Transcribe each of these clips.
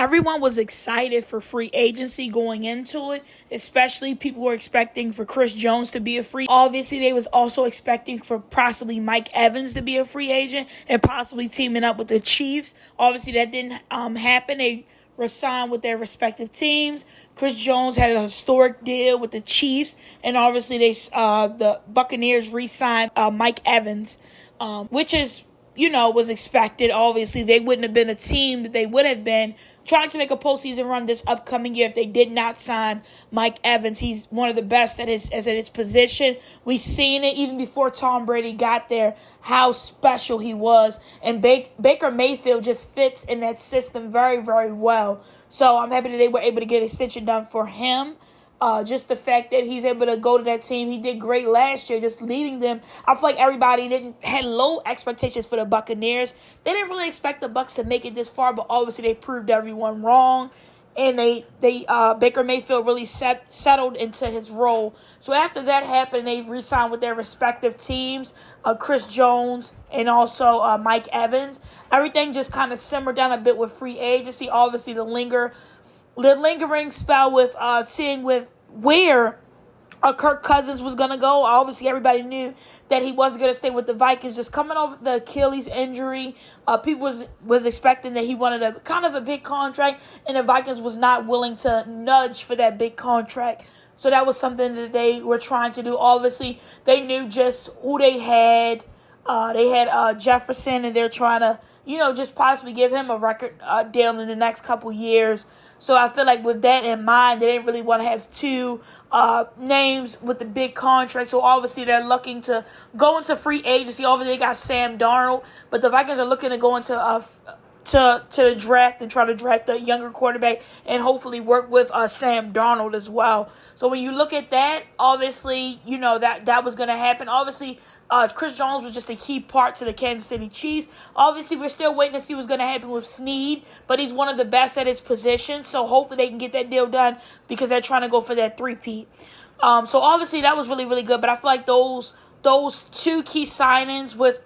everyone was excited for free agency going into it, especially people were expecting for Chris Jones to be a free. Obviously, they was also expecting for possibly Mike Evans to be a free agent and possibly teaming up with the Chiefs. Obviously, that didn't happen. They re-signed with their respective teams. Chris Jones had a historic deal with the Chiefs, and obviously the Buccaneers re-signed Mike Evans, which is, was expected. Obviously, they wouldn't have been a team that they would have been trying to make a postseason run this upcoming year if they did not sign Mike Evans. He's one of the best at his position. We've seen it even before Tom Brady got there, how special he was. And Baker Mayfield just fits in that system very, very well. So I'm happy that they were able to get an extension done for him. Just the fact that he's able to go to that team. He did great last year, just leading them. I feel like everybody had low expectations for the Buccaneers. They didn't really expect the Bucs to make it this far, but obviously they proved everyone wrong. And Baker Mayfield really settled into his role. So after that happened, they re-signed with their respective teams, Chris Jones and also Mike Evans. Everything just kind of simmered down a bit with free agency. Obviously, the lingering spell with seeing with where Kirk Cousins was going to go. Obviously, everybody knew that he wasn't going to stay with the Vikings. Just coming off the Achilles injury, people was expecting that he wanted a kind of a big contract, and the Vikings was not willing to nudge for that big contract. So that was something that they were trying to do. Obviously, they knew just who they had. They had Jefferson, and they're trying to, just possibly give him a record deal in the next couple years. So I feel like with that in mind, they didn't really want to have two names with the big contract. So obviously they're looking to go into free agency. Obviously they got Sam Darnold, but the Vikings are looking to go into to the draft and try to draft a younger quarterback and hopefully work with Sam Darnold as well. So when you look at that, obviously, that was going to happen. Obviously, Chris Jones was just a key part to the Kansas City Chiefs. Obviously, we're still waiting to see what's going to happen with Snead, but he's one of the best at his position. So hopefully they can get that deal done because they're trying to go for that three-peat. So obviously that was really, really good. But I feel like those two key signings with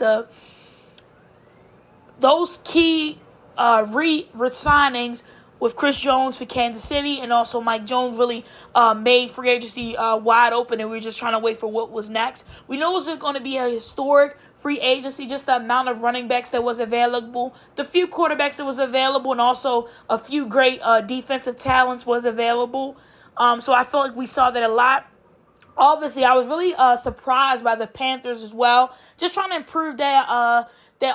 those key re-signings with Chris Jones for Kansas City and also Mike Jones really made free agency wide open, and we were just trying to wait for what was next. We know it was going to be a historic free agency, just the amount of running backs that was available, the few quarterbacks that was available, and also a few great defensive talents was available. So I felt like we saw that a lot. Obviously, I was really surprised by the Panthers as well, just trying to improve their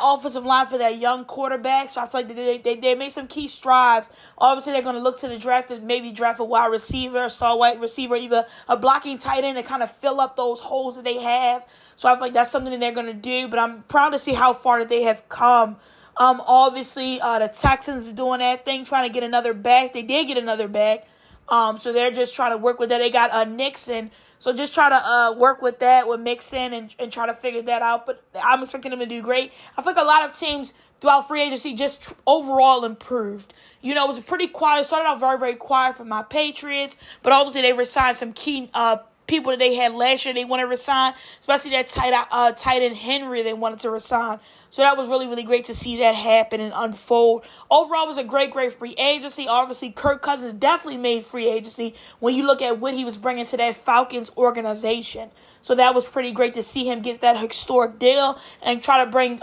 offensive line for that young quarterback. So I feel like they made some key strides. Obviously, they're going to look to the draft and maybe draft a wide receiver, a star wide receiver, either a blocking tight end to kind of fill up those holes that they have. So I feel like that's something that they're going to do. But I'm proud to see how far that they have come. Obviously, the Texans is doing that thing, trying to get another back. They did get another back. So they're just trying to work with that. They got Nixon. So just try to work with that, with Mixon, and try to figure that out. But I'm expecting them to do great. I feel like a lot of teams throughout free agency just overall improved. It was pretty quiet. It started out very, very quiet for my Patriots. But obviously they re-signed some key people that they had last year they wanted to resign, especially that tight end Henry they wanted to resign. So that was really, really great to see that happen and unfold. Overall, it was a great, great free agency. Obviously, Kirk Cousins definitely made free agency when you look at what he was bringing to that Falcons organization. So that was pretty great to see him get that historic deal and try to bring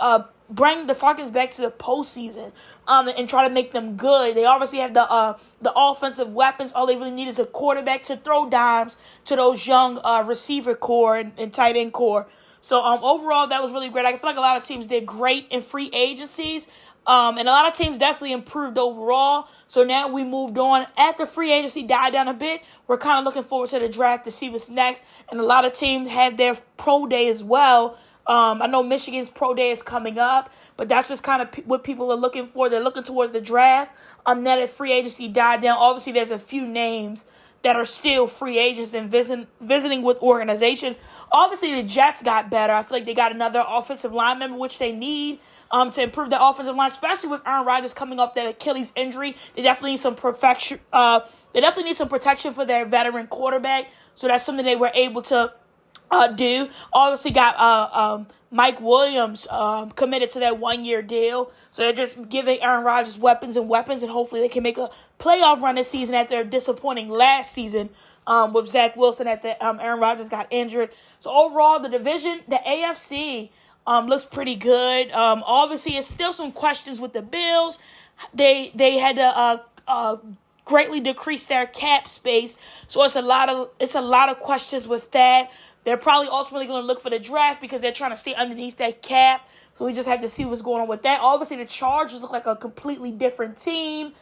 the Falcons back to the postseason and try to make them good. They obviously have the offensive weapons. All they really need is a quarterback to throw dimes to those young receiver core and tight end core. So overall, that was really great. I feel like a lot of teams did great in free agencies. And a lot of teams definitely improved overall. So now we moved on. After free agency died down a bit, we're kind of looking forward to the draft to see what's next. And a lot of teams had their pro day as well. I know Michigan's pro day is coming up, but that's just kind of what people are looking for. They're looking towards the draft. Now that free agency died down, obviously there's a few names that are still free agents and visiting with organizations. Obviously, the Jets got better. I feel like they got another offensive line member, which they need to improve the offensive line, especially with Aaron Rodgers coming off that Achilles injury. They definitely need some perfection. They definitely need some protection for their veteran quarterback. So that's something they were able to do. Obviously got Mike Williams committed to that 1-year deal. So they're just giving Aaron Rodgers weapons, and hopefully they can make a playoff run this season after disappointing last season with Zach Wilson after Aaron Rodgers got injured. So overall, the division, the AFC, looks pretty good. Obviously, it's still some questions with the Bills. They had to greatly decrease their cap space, so it's a lot of questions with that. They're probably ultimately going to look for the draft because they're trying to stay underneath that cap. So we just have to see what's going on with that. Obviously, the Chargers look like a completely different team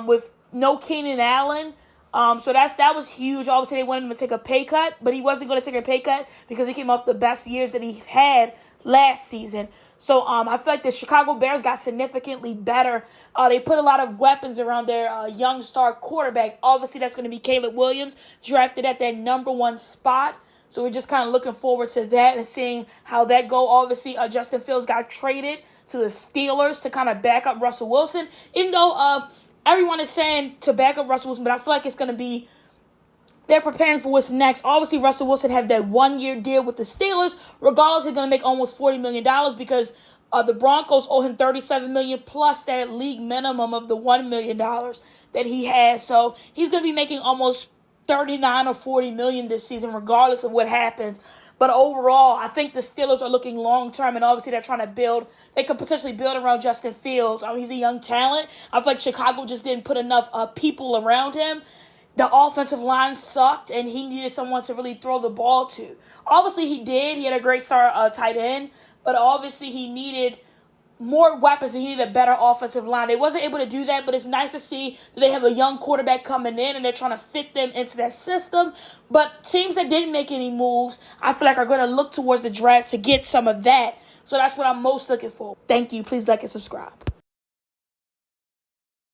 with no Keenan Allen. So that was huge. Obviously, they wanted him to take a pay cut, but he wasn't going to take a pay cut because he came off the best years that he had last season. So I feel like the Chicago Bears got significantly better. They put a lot of weapons around their young star quarterback. Obviously, that's going to be Caleb Williams, drafted at that number 1 spot. So we're just kind of looking forward to that and seeing how that go. Obviously, Justin Fields got traded to the Steelers to kind of back up Russell Wilson. Even though everyone is saying to back up Russell Wilson, but I feel like it's going to be, they're preparing for what's next. Obviously, Russell Wilson had that 1-year deal with the Steelers. Regardless, he's going to make almost $40 million because the Broncos owe him $37 million plus that league minimum of the $1 million that he has. So he's going to be making almost $39 or $40 million this season, regardless of what happens. But overall, I think the Steelers are looking long-term, and obviously they're trying to build. They could potentially build around Justin Fields. I mean, he's a young talent. I feel like Chicago just didn't put enough people around him. The offensive line sucked, and he needed someone to really throw the ball to. Obviously, he did. He had a great star tight end, but obviously he needed more weapons and he needed a better offensive line. They wasn't able to do that, but it's nice to see that they have a young quarterback coming in and they're trying to fit them into that system. But teams that didn't make any moves, I feel like are going to look towards the draft to get some of that. So that's what I'm most looking for. Thank you. Please like and subscribe.